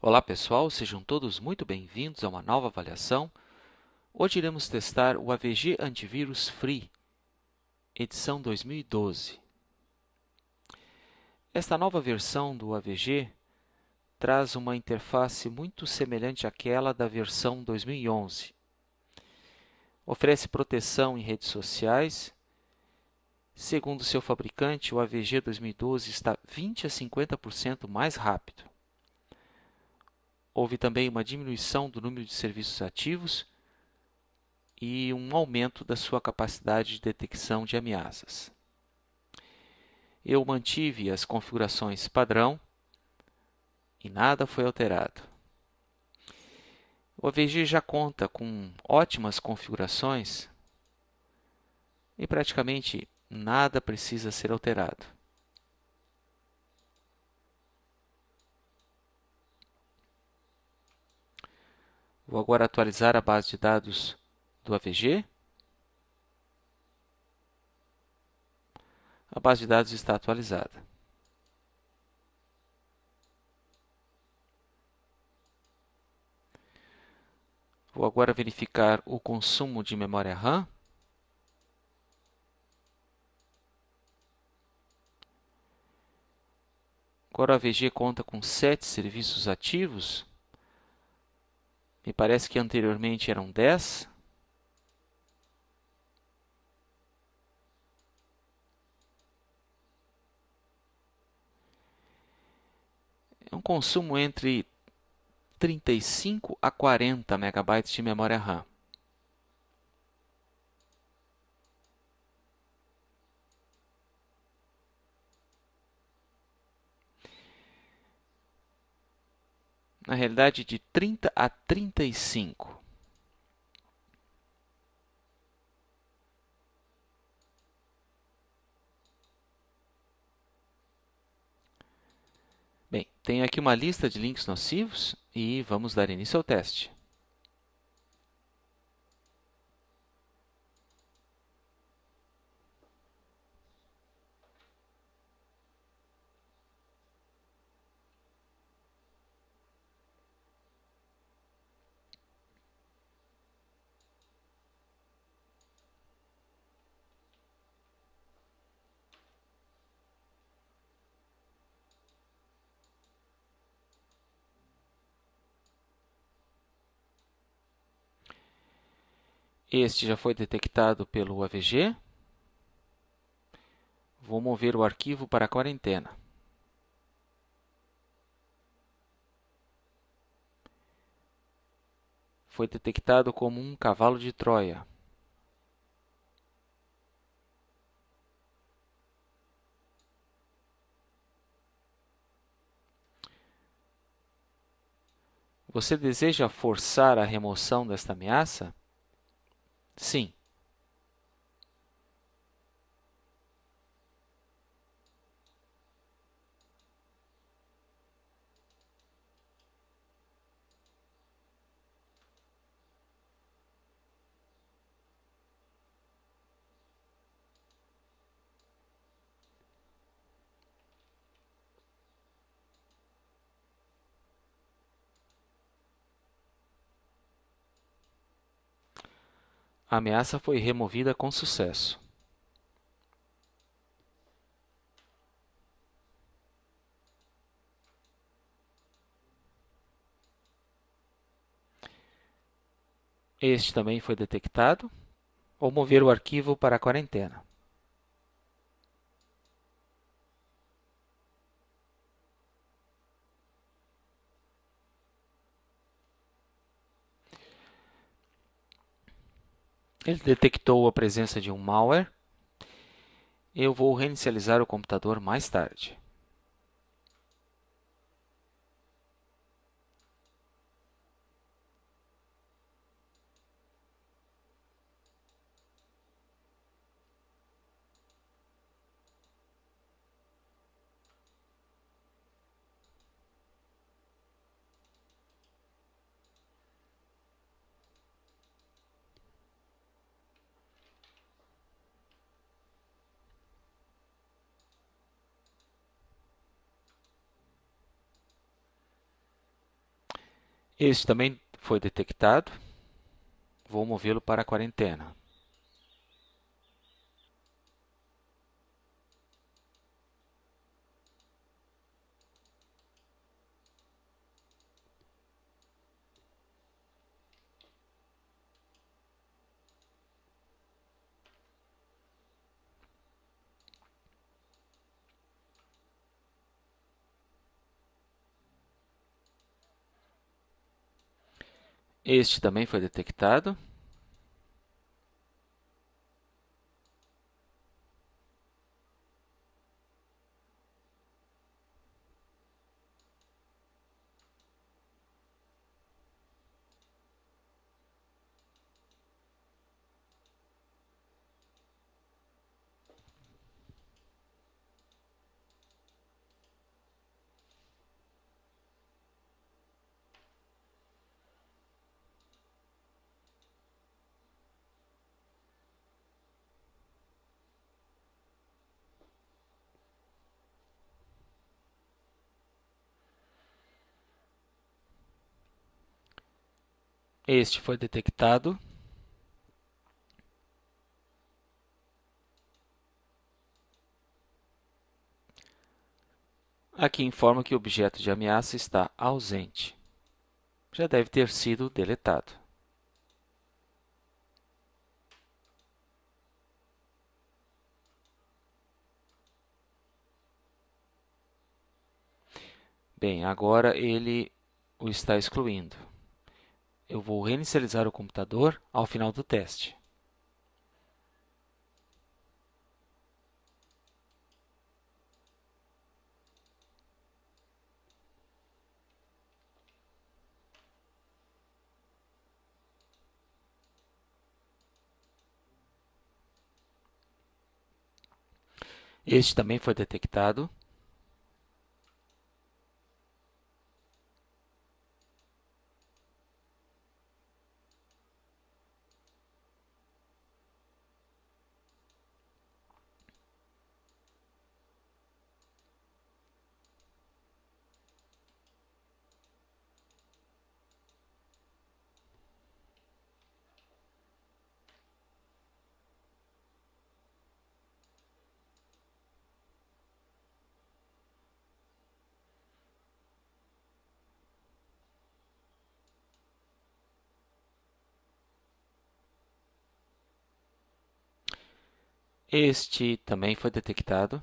Olá pessoal, sejam todos muito bem-vindos a uma nova avaliação. Hoje iremos testar o AVG Antivírus Free, edição 2012. Esta nova versão do AVG traz uma interface muito semelhante àquela da versão 2011. Oferece proteção em redes sociais. Segundo seu fabricante, o AVG 2012 está 20 a 50% mais rápido. Houve também uma diminuição do número de serviços ativos e um aumento da sua capacidade de detecção de ameaças. Eu mantive as configurações padrão e nada foi alterado. O AVG já conta com ótimas configurações e praticamente nada precisa ser alterado. Vou agora atualizar a base de dados do AVG. A base de dados está atualizada. Vou agora verificar o consumo de memória RAM. Agora o AVG conta com 7 serviços ativos. Me parece que anteriormente eram 10. É um consumo entre 35 a 40 MB de memória RAM. Na realidade, de 30 a 35. Bem, tenho aqui uma lista de links nocivos e vamos dar início ao teste. Este já foi detectado pelo AVG. Vou mover o arquivo para a quarentena. Foi detectado como um cavalo de Troia. Você deseja forçar a remoção desta ameaça? Sim. A ameaça foi removida com sucesso. Este também foi detectado. Vou mover o arquivo para a quarentena. Ele detectou a presença de um malware. Eu vou reinicializar o computador mais tarde. Este também foi detectado. Vou movê-lo para a quarentena. Este também foi detectado. Este foi detectado. Aqui informa que o objeto de ameaça está ausente. Já deve ter sido deletado. Bem, agora ele o está excluindo. Eu vou reinicializar o computador ao final do teste. Este também foi detectado. Este também foi detectado.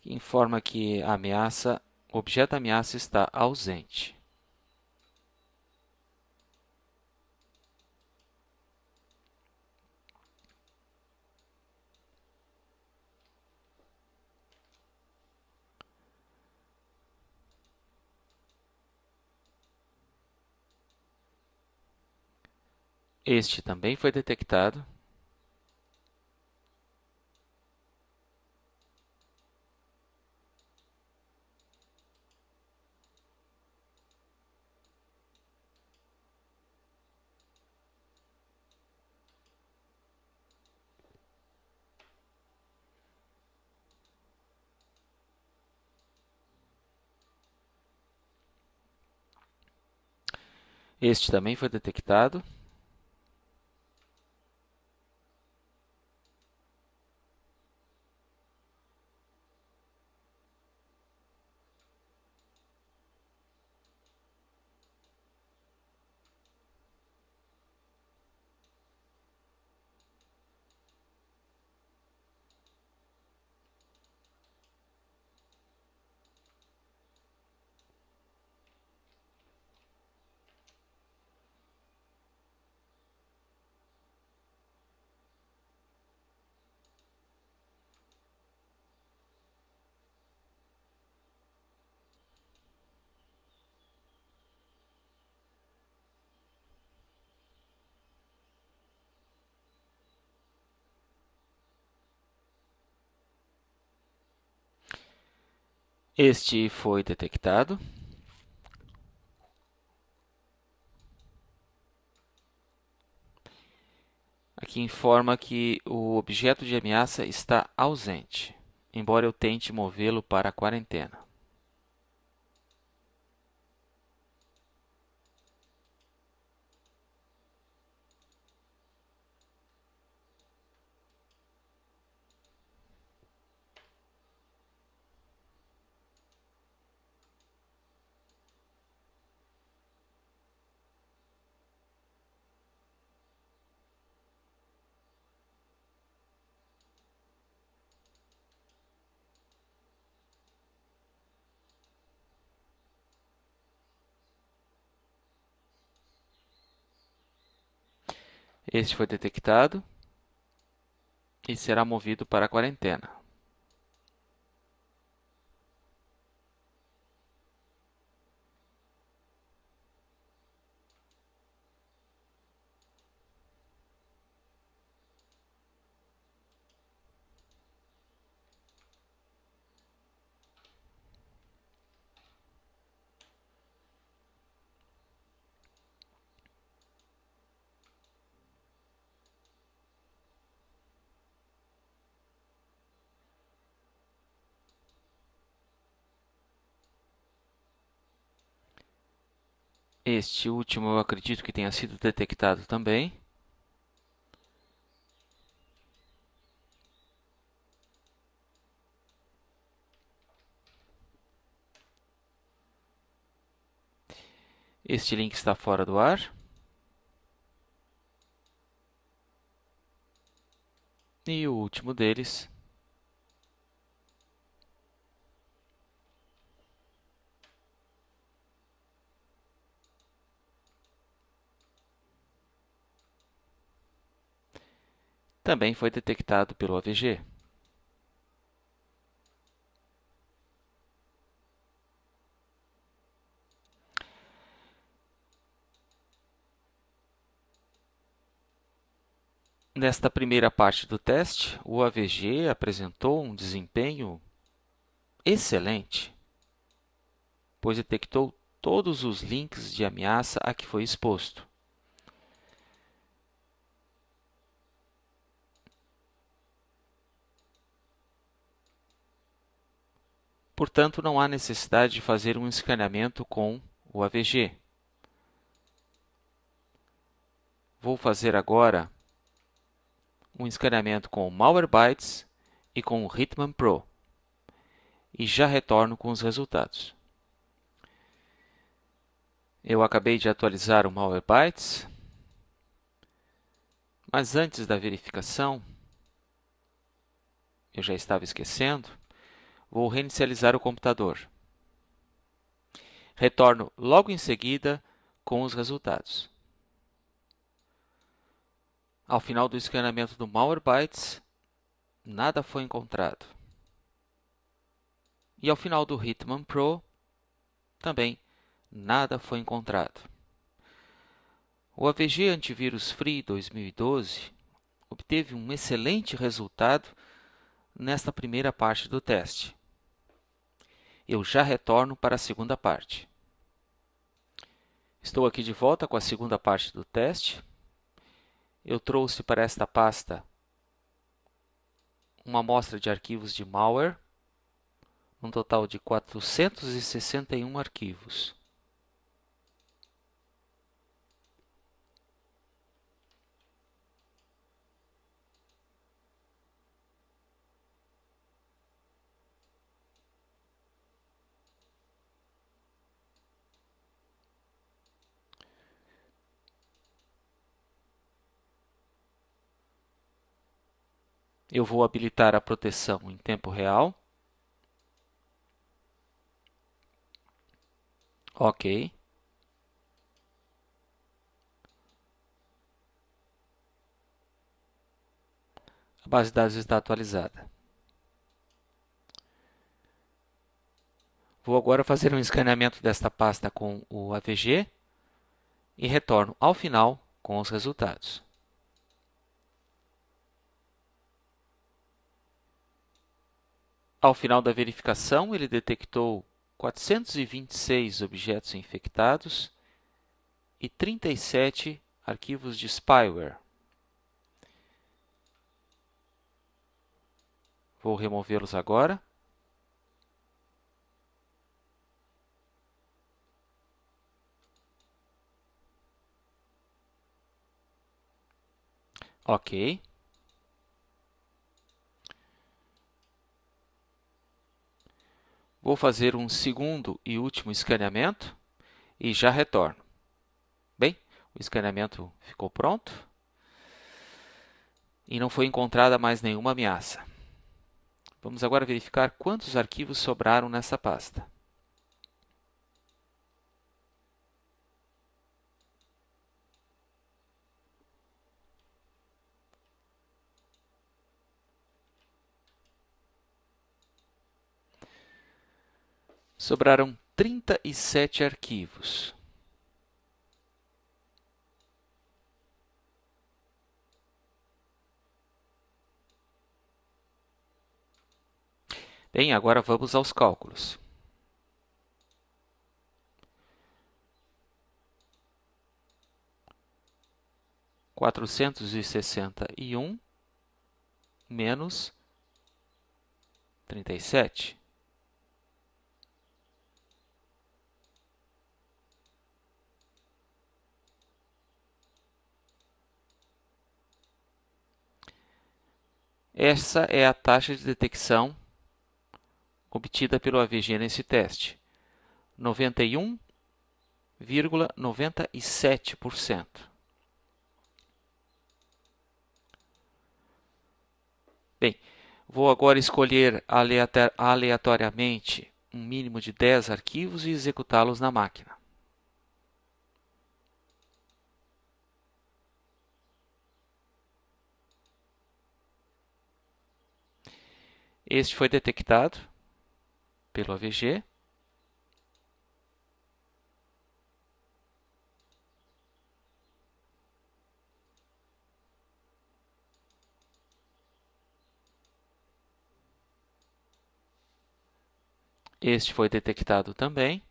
Informa que o objeto da ameaça está ausente. Este também foi detectado. Este também foi detectado. Este foi detectado. Aqui informa que o objeto de ameaça está ausente, embora eu tente movê-lo para a quarentena. Este foi detectado e será movido para a quarentena. Este último eu acredito que tenha sido detectado também. Este link está fora do ar. E o último deles também foi detectado pelo AVG. Nesta primeira parte do teste, o AVG apresentou um desempenho excelente, pois detectou todos os links de ameaça a que foi exposto. Portanto, não há necessidade de fazer um escaneamento com o AVG. Vou fazer agora um escaneamento com o Malwarebytes e com o Hitman Pro e já retorno com os resultados. Eu acabei de atualizar o Malwarebytes, mas antes da verificação, eu já estava esquecendo, vou reinicializar o computador. Retorno logo em seguida com os resultados. Ao final do escaneamento do Malwarebytes, nada foi encontrado. E ao final do Hitman Pro, também nada foi encontrado. O AVG Antivírus Free 2012 obteve um excelente resultado nesta primeira parte do teste. Eu já retorno para a segunda parte. Estou aqui de volta com a segunda parte do teste. Eu trouxe para esta pasta uma amostra de arquivos de malware, um total de 461 arquivos. Eu vou habilitar a proteção em tempo real. Ok. A base de dados está atualizada. Vou agora fazer um escaneamento desta pasta com o AVG e retorno ao final com os resultados. Ao final da verificação, ele detectou 426 objetos infectados e 37 arquivos de spyware. Vou removê-los agora. Ok. Vou fazer um segundo e último escaneamento e já retorno. Bem, o escaneamento ficou pronto e não foi encontrada mais nenhuma ameaça. Vamos agora verificar quantos arquivos sobraram nessa pasta. Sobraram 37 arquivos. Bem, agora vamos aos cálculos. (461) menos 37. Essa é a taxa de detecção obtida pelo AVG nesse teste: 91,97%. Bem, vou agora escolher aleatoriamente um mínimo de 10 arquivos e executá-los na máquina. Este foi detectado pelo AVG. Este foi detectado também.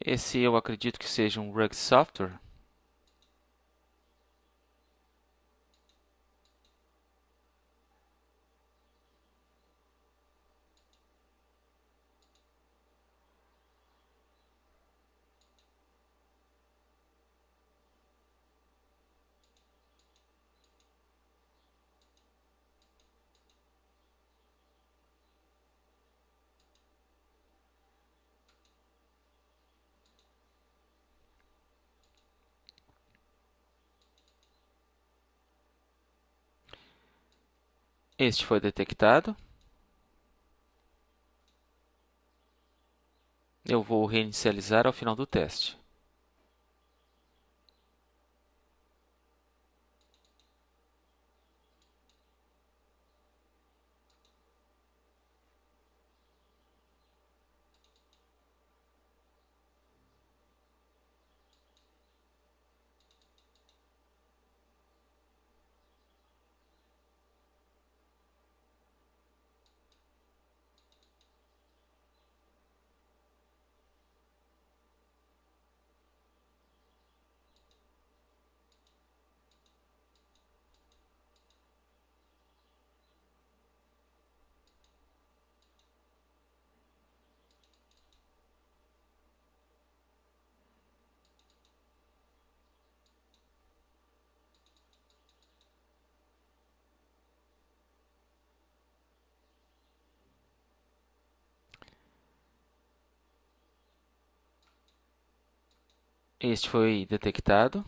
Esse eu acredito que seja um Rug Software. Este foi detectado. Eu vou reinicializar ao final do teste. Este foi detectado.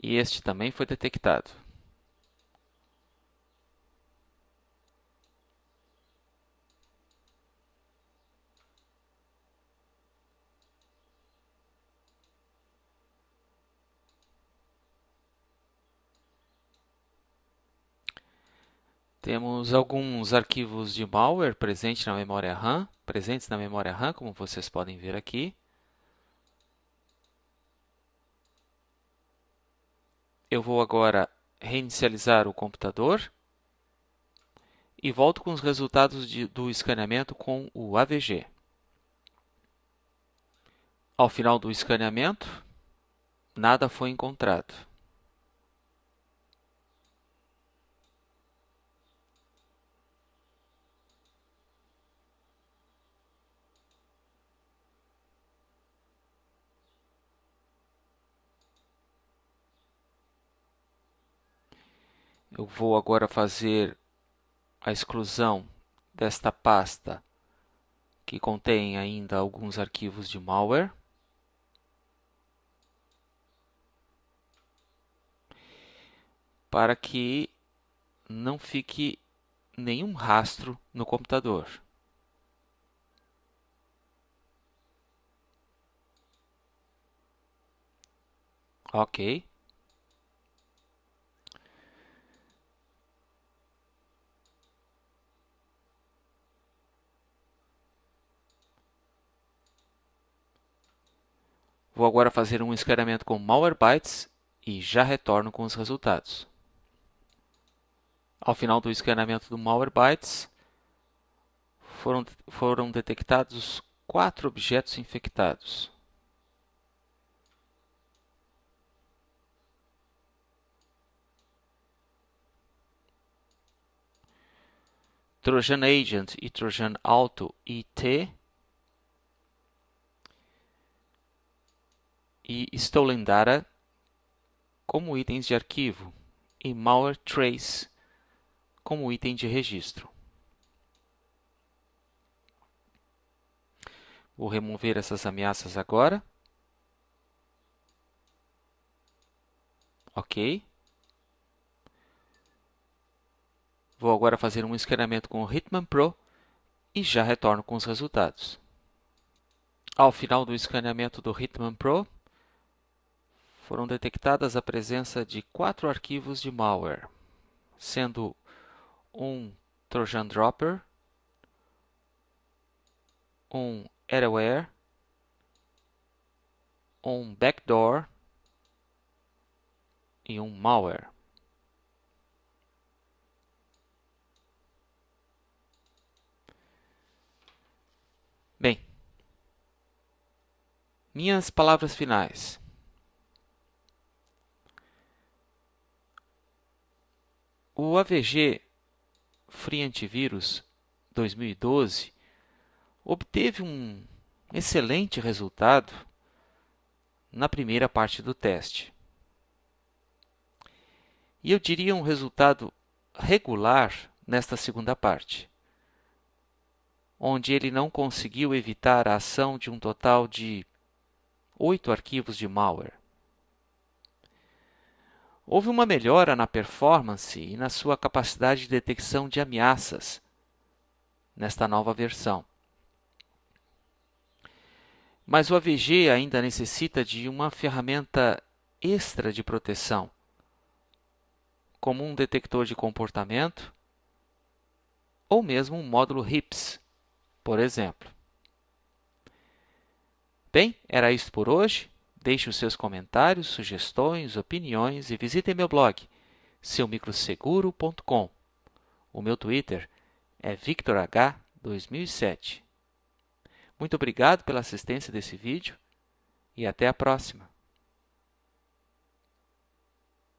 E este também foi detectado. Temos alguns arquivos de malware presentes na memória RAM, como vocês podem ver aqui. Eu vou agora reinicializar o computador e volto com os resultados do escaneamento com o AVG. Ao final do escaneamento, nada foi encontrado. Eu vou agora fazer a exclusão desta pasta que contém ainda alguns arquivos de malware. Para que não fique nenhum rastro no computador. Ok. Vou agora fazer um escaneamento com Malwarebytes e já retorno com os resultados. Ao final do escaneamento do Malwarebytes, foram detectados 4 objetos infectados. Trojan Agent e Trojan Auto IT e Stolen Data como itens de arquivo e Malware Trace como item de registro. Vou remover essas ameaças agora. Ok. Vou agora fazer um escaneamento com o Hitman Pro e já retorno com os resultados. Ao final do escaneamento do Hitman Pro, foram detectadas a presença de 4 arquivos de malware, sendo um Trojan Dropper, um Adware, um Backdoor e um Malware. Bem, minhas palavras finais. O AVG Free Antivirus 2012 obteve um excelente resultado na primeira parte do teste. E eu diria um resultado regular nesta segunda parte, onde ele não conseguiu evitar a ação de um total de 8 arquivos de malware. Houve uma melhora na performance e na sua capacidade de detecção de ameaças nesta nova versão. Mas o AVG ainda necessita de uma ferramenta extra de proteção, como um detector de comportamento ou mesmo um módulo RIPS, por exemplo. Bem, era isso por hoje. Deixe os seus comentários, sugestões, opiniões e visitem meu blog, seumicroseguro.com. O meu Twitter é VictorH2007. Muito obrigado pela assistência desse vídeo e até a próxima.